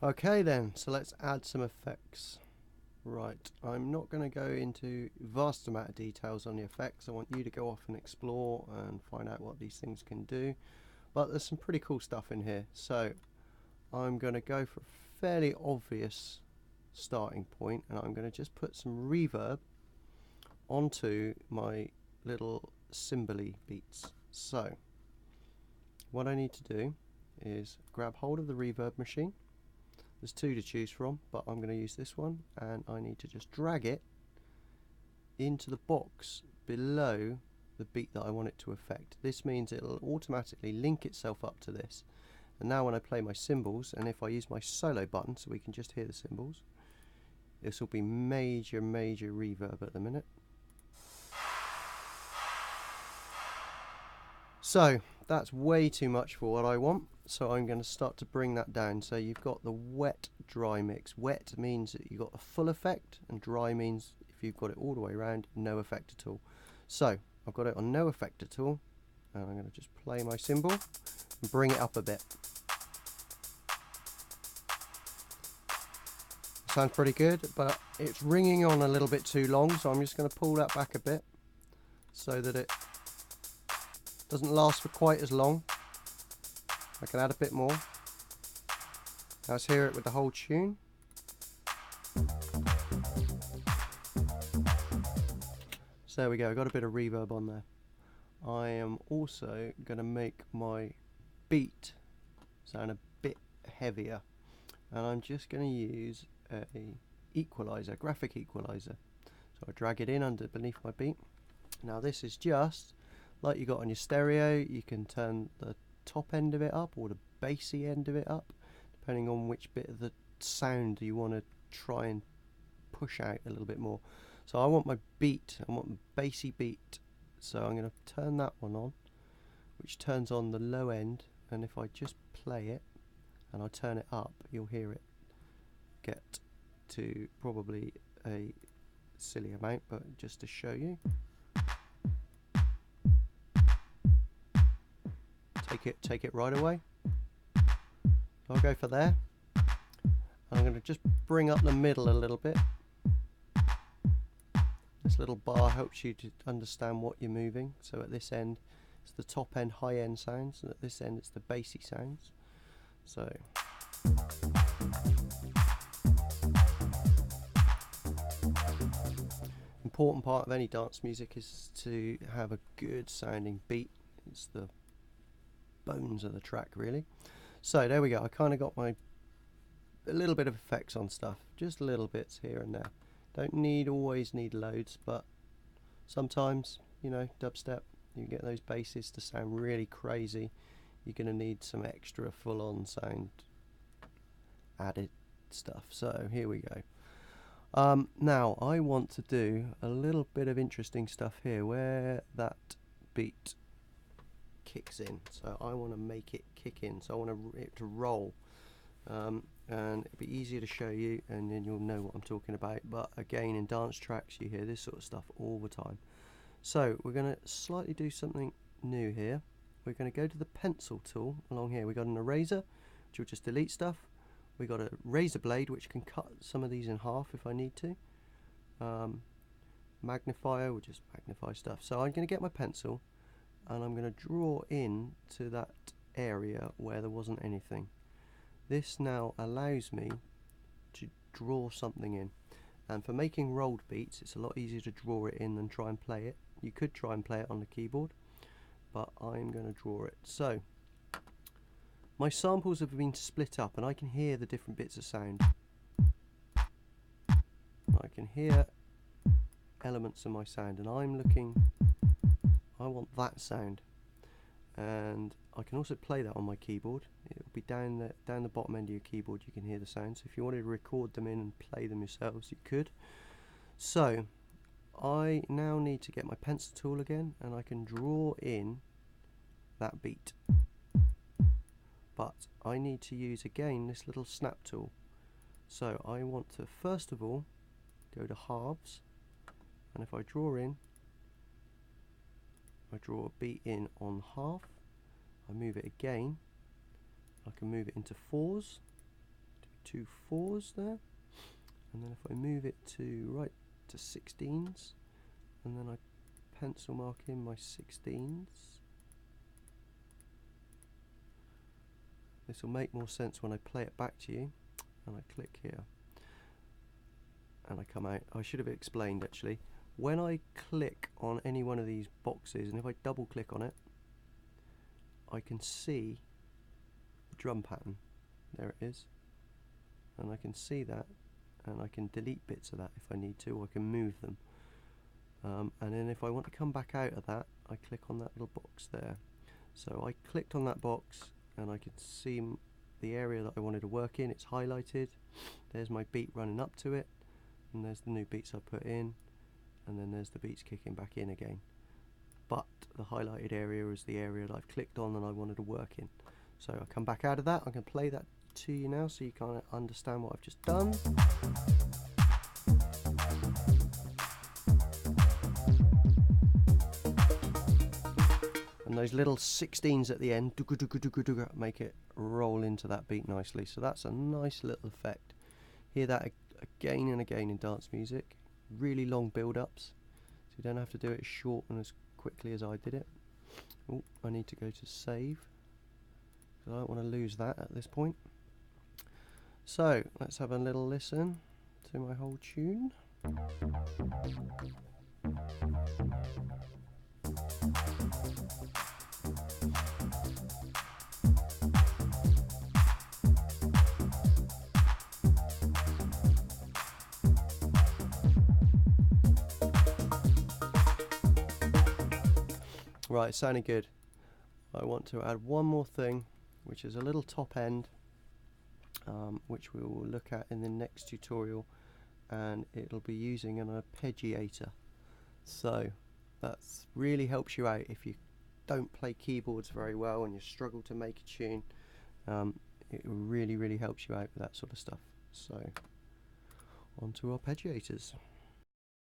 Okay then, so let's add some effects. Right, I'm not going to go into vast amount of details on the effects. I want you to go off and explore and find out what these things can do. But there's some pretty cool stuff in here. So I'm going to go for a fairly obvious starting point, and I'm going to just put some reverb onto my little cymbally beats. So what I need to do is grab hold of the reverb machine. There's two to choose from, but I'm going to use this one, and I need to just drag it into the box below the beat that I want it to affect. This means it'll automatically link itself up to this. And now when I play my cymbals, and if I use my solo button so we can just hear the cymbals, this will be major reverb at the minute. So that's way too much for what I want, so I'm going to start to bring that down. So you've got the wet dry mix. Wet means that you've got a full effect, and dry means if you've got it all the way around, no effect at all. So I've got it on no effect at all, and I'm going to just play my cymbal and bring it up a bit. Sounds pretty good, but it's ringing on a little bit too long, so I'm just going to pull that back a bit so that it doesn't last for quite as long. I can add a bit more. Now let's hear it with the whole tune. So there we go, I got a bit of reverb on there. I am also going to make my beat sound a bit heavier, and I'm just going to use a equalizer, graphic equalizer. So I drag it in under beneath my beat. Now this is just like you got on your stereo. You can turn the top end of it up or the bassy end of it up, depending on which bit of the sound you want to try and push out a little bit more. So I want my beat, I want a bassy beat, so I'm going to turn that one on, which turns on the low end, and if I just play it and I turn it up, you'll hear it get to probably a silly amount, but just to show you. Take it right away. I'll go for there. I'm going to just bring up the middle a little bit. This little bar helps you to understand what you're moving. So at this end it's the top end high end sounds, and at this end it's the bassy sounds. So important part of any dance music is to have a good sounding beat. It's the bones of the track really. So there we go, I kind of got a little bit of effects on stuff, just little bits here and there. Don't always need loads, but sometimes, you know, dubstep, you get those basses to sound really crazy, you're going to need some extra full-on sound added stuff. So here we go. Now I want to do a little bit of interesting stuff here where that beat kicks in. So I want to make it kick in, so I want it to roll, and it'll be easier to show you and then you'll know what I'm talking about. But again, in dance tracks you hear this sort of stuff all the time. So we're going to slightly do something new here. We're going to go to the pencil tool along here. We've got an eraser which will just delete stuff. We've got a razor blade which can cut some of these in half if I need to. Magnifier will just magnify stuff. So I'm going to get my pencil and I'm going to draw in to that area where there wasn't anything. This now allows me to draw something in, and for making rolled beats it's a lot easier to draw it in than try and play it. You could try and play it on the keyboard, but I'm going to draw it. So my samples have been split up and I can hear the different bits of sound. I can hear elements of my sound, and I want that sound, and I can also play that on my keyboard. It'll be down the bottom end of your keyboard. You can hear the sounds. So if you wanted to record them in and play them yourselves, you could. So I now need to get my pencil tool again, and I can draw in that beat, but I need to use again this little snap tool. So I want to first of all go to halves, and if I draw in, I draw a beat in on half, I move it again, I can move it into fours, do 2 4s there, and then if I move it to right to 16s, and then I pencil mark in my 16s. This will make more sense when I play it back to you. And I click here and I come out. I should have explained actually, when I click on any one of these boxes, and if I double click on it, I can see the drum pattern. There it is, and I can see that, and I can delete bits of that if I need to, or I can move them. And then if I want to come back out of that, I click on that little box there. So I clicked on that box and I can see the area that I wanted to work in. It's highlighted. There's my beat running up to it, and there's the new beats I put in, and then there's the beats kicking back in again. But the highlighted area is the area that I've clicked on and I wanted to work in. So I come back out of that. I can play that to you now so you kind of understand what I've just done. And those little 16s at the end make it roll into that beat nicely. So that's a nice little effect. Hear that again and again in dance music. Really long build-ups, so you don't have to do it as short and as quickly as I did it. Oh, I need to go to save, because I don't want to lose that at this point. So let's have a little listen to my whole tune. Right, it's sounding good. I want to add one more thing, which is a little top end, which we will look at in the next tutorial, and it'll be using an arpeggiator. So that really helps you out if you don't play keyboards very well and you struggle to make a tune. It really helps you out with that sort of stuff. So on to arpeggiators.